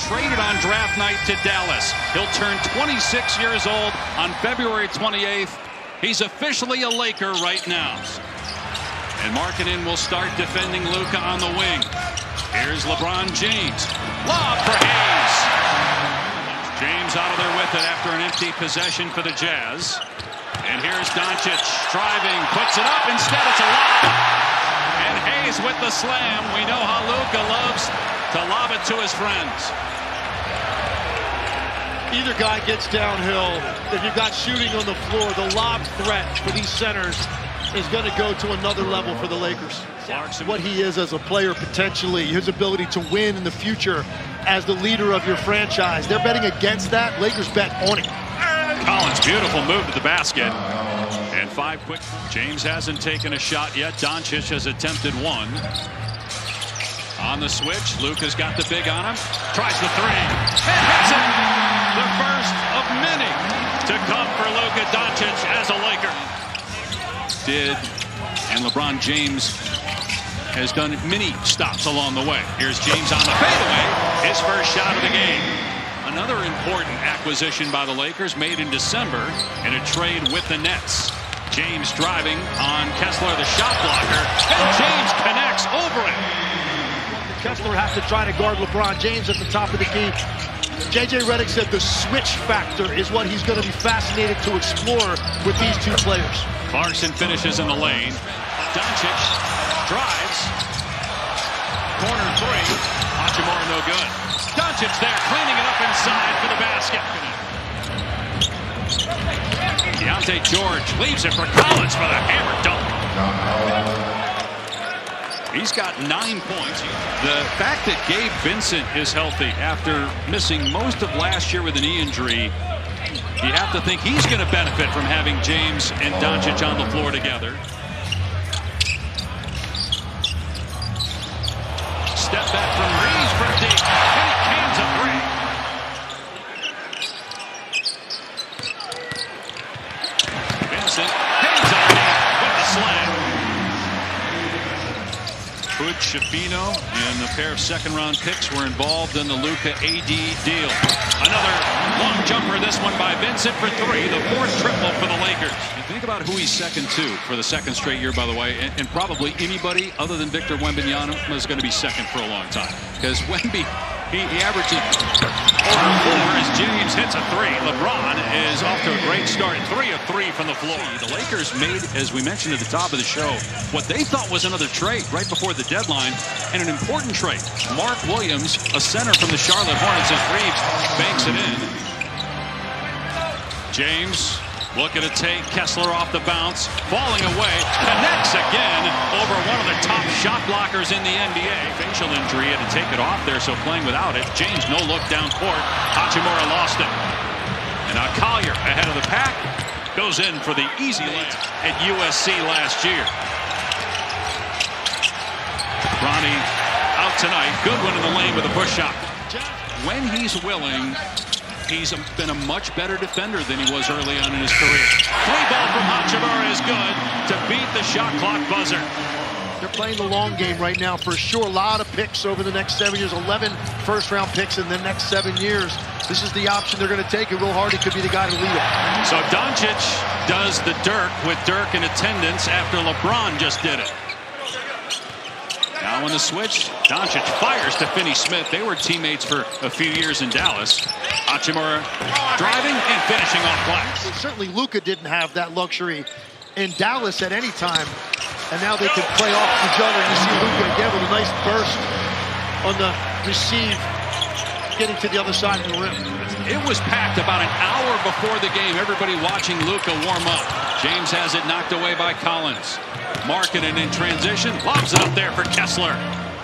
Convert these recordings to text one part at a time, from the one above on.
Traded on draft night to Dallas. He'll turn 26 years old on February 28th. He's officially a Laker right now. And Markkanen will start defending Luka on the wing. Here's LeBron James. Lob for Hayes. James out of there with it after an empty possession for the Jazz. And here's Doncic driving, puts it up. Instead, it's a lob. And Hayes with the slam. We know how Luka loves to lob it to his friends. Either guy gets downhill. If you've got shooting on the floor, the lob threat for these centers is going to go to another level for the Lakers. Clarkson. What he is as a player potentially, his ability to win in the future as the leader of your franchise. They're betting against that. Lakers bet on it. Collins, beautiful move to the basket. And 5 quick. James hasn't taken a shot yet. Doncic has attempted one. On the switch, Luka's got the big on him. Tries the three. And hits it. The first of many to come for Luka Doncic as a Laker. And LeBron James has done many stops along the way. Here's James on the fadeaway. His first shot of the game. Another important acquisition by the Lakers made in December in a trade with the Nets. James driving on Kessler, the shot blocker. And James connects over it. Kessler has to try to guard LeBron James at the top of the key. J.J. Redick said the switch factor is what he's going to be fascinated to explore with these two players. Clarkson finishes in the lane. Doncic drives. Corner three. Hachimura no good. Doncic there, cleaning it up inside for the basket. Deontay George leaves it for Collins for the hammer dunk. He's got 9 points. The fact that Gabe Vincent is healthy after missing most of last year with a knee injury, you have to think he's going to benefit from having James and Doncic on the floor together. Step back from Reeves for deep. And he cans a three. Vincent hangs on with the slam. Hood, Shafino, and a pair of second-round picks were involved in the Luka AD deal. Another long jumper, this one by Vincent for three, the fourth triple for the Lakers. You think about who he's second to for the second straight year, by the way, and probably anybody other than Victor Wembanyama is going to be second for a long time. Because Wemby, he averages over 4 as James hits a three. LeBron is off to a great start. 3 of 3 from the floor. The Lakers made, as we mentioned at the top of the show, what they thought was another trade right before the deadline, and an important trade. Mark Williams, a center from the Charlotte Hornets, as Reeves banks it in. James looking to take Kessler off the bounce, falling away, connects again over one of the top shot blockers in the NBA. Facial injury, had to take it off there, so playing without it. James no look down court. Hachimura lost it. And now Collier ahead of the pack goes in for the easy lead at USC last year. Ronnie out tonight. Goodwin in the lane with a push shot. When he's willing, he's been a much better defender than he was early on in his career. Three ball from Hachimura is good to beat the shot clock buzzer. They're playing the long game right now for sure. A lot of picks over the next 7 years. 11 first-round picks in the next 7 years. This is the option they're going to take, and Will Hardy could be the guy to lead it. So Doncic does the Dirk with Dirk in attendance after LeBron just did it. Now on the switch, Doncic fires to Finney-Smith. They were teammates for a few years in Dallas. Hachimura driving and finishing off glass. Well, certainly Luka didn't have that luxury in Dallas at any time, and now they can play off each other. You see Luka again with a nice burst on the receive, getting to the other side of the rim. It was packed about an hour before the game. Everybody watching Luka warm up. James has it knocked away by Collins. Markkanen in transition, lobs it up there for Kessler.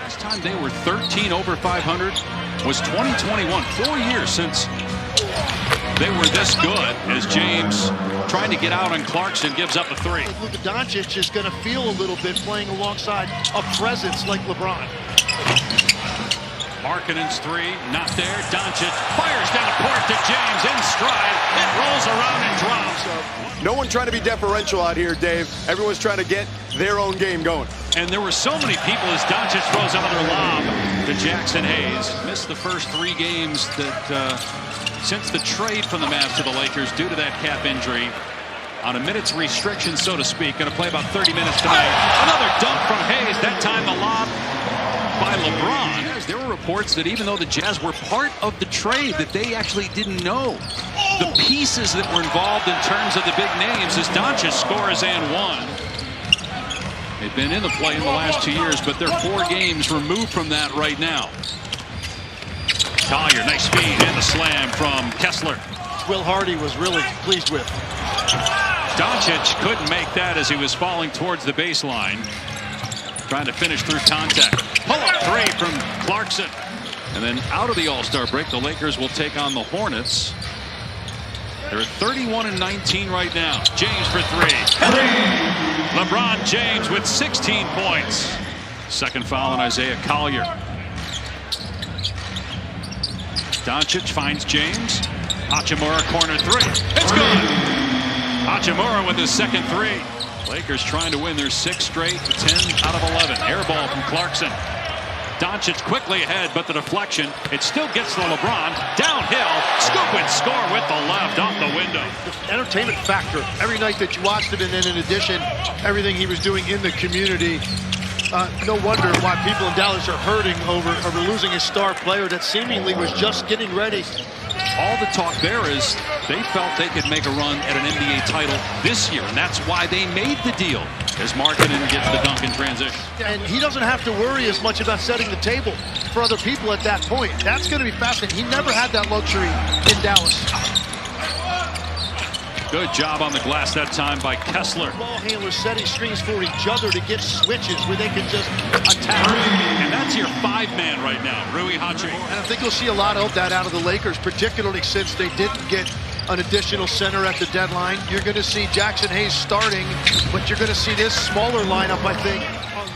Last time they were 13 over 500 was 2021. 4 years since they were this good, as James trying to get out on Clarkson gives up a three. Luka Doncic is going to feel a little bit playing alongside a presence like LeBron. Markkanen's three, not there. Doncic fires down the court to James in stride. It rolls around and drops. No one trying to be deferential out here, Dave. Everyone's trying to get their own game going. And there were so many people as Doncic throws another lob to Jackson Hayes. Missed the first 3 games that since the trade from the Mavs to the Lakers due to that calf injury. On a minutes restriction, so to speak. Going to play about 30 minutes tonight. Another dunk from Hayes. That time the lob by LeBron. There were reports that even though the Jazz were part of the trade, that they actually didn't know the pieces that were involved in terms of the big names as Doncic scores and one. They've been in the play in the last 2 years, but they're 4 games removed from that right now. Collier, nice speed and the slam from Kessler. Will Hardy was really pleased with. Doncic couldn't make that as he was falling towards the baseline. Trying to finish through contact. Pull-up 3 from Clarkson. And then out of the All-Star break, the Lakers will take on the Hornets. They're at 31-19 right now. James for 3. LeBron James with 16 points. Second foul on Isaiah Collier. Doncic finds James. Hachimura corner 3. It's good. Hachimura with his second 3. Lakers trying to win their 6th straight, 10 out of 11. Air ball from Clarkson. Doncic quickly ahead, but the deflection, it still gets to LeBron. Downhill, scoop and score with the left off the window. The entertainment factor every night that you watched him, and then in addition, everything he was doing in the community. No wonder why people in Dallas are hurting over losing a star player that seemingly was just getting ready. All the talk there is they felt they could make a run at an NBA title this year, and that's why they made the deal as Markkanen gets the dunk in transition. And he doesn't have to worry as much about setting the table for other people at that point. That's going to be fascinating. He never had that luxury in Dallas. Good job on the glass that time by Kessler. Ball handlers setting screens for each other to get switches where they can just attack. And that's your 5-man right now, Rui Hachimura. And I think you'll see a lot of that out of the Lakers, particularly since they didn't get an additional center at the deadline. You're going to see Jackson Hayes starting, but you're going to see this smaller lineup, I think,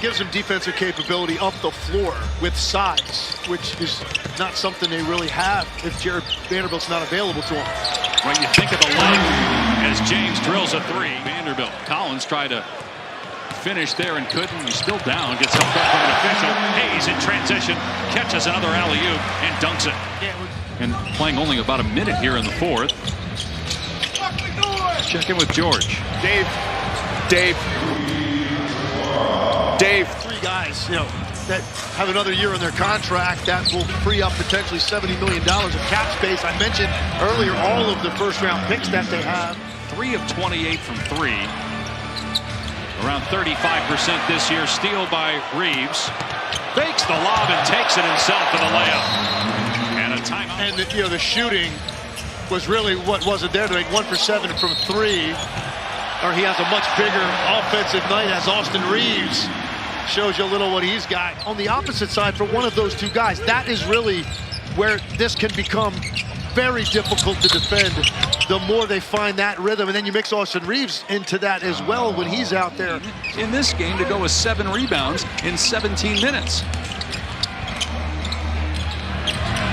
gives them defensive capability up the floor with size, which is not something they really have if Jared Vanderbilt's not available to them. When you think of the length as James drills a 3, Vanderbilt. Collins tried to finish there and couldn't. He's still down, gets help back from an official. Hayes in transition, catches another alley-oop and dunks it. And playing only about a minute here in the 4th. Check in with George. Dave. 3 guys, that have another year in their contract that will free up potentially $70 million of cap space. I mentioned earlier all of the first-round picks that they have. 3 of 28 from 3. Around 35% this year. Steal by Reeves. Fakes the lob and takes it himself for the layup. And a timeout. And the shooting was really what wasn't there. They made 1 for 7 from 3. Or he has a much bigger offensive night as Austin Reeves. Shows you a little what he's got. On the opposite side, for one of those 2 guys, that is really where this can become very difficult to defend the more they find that rhythm. And then you mix Austin Reeves into that as well when he's out there. In this game to go with 7 rebounds in 17 minutes.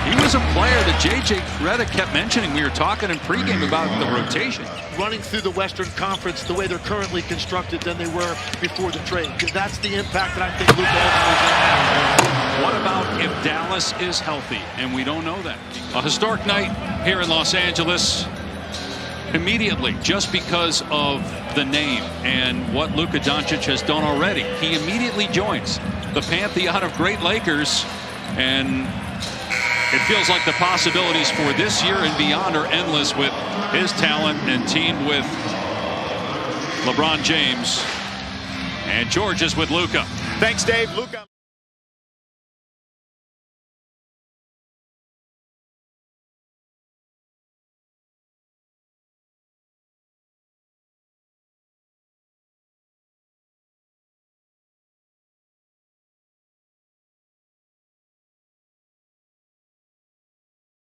He was a player that J.J. Redick kept mentioning. We were talking in pregame about the rotation. Running through the Western Conference the way they're currently constructed than they were before the trade. That's the impact that I think Luka ultimately is going to have. What about if Dallas is healthy? And we don't know that. A historic night here in Los Angeles. Immediately, just because of the name and what Luka Doncic has done already. He immediately joins the pantheon of great Lakers, and it feels like the possibilities for this year and beyond are endless with his talent and teamed with LeBron James. And George is with Luka. Thanks, Dave. Luka.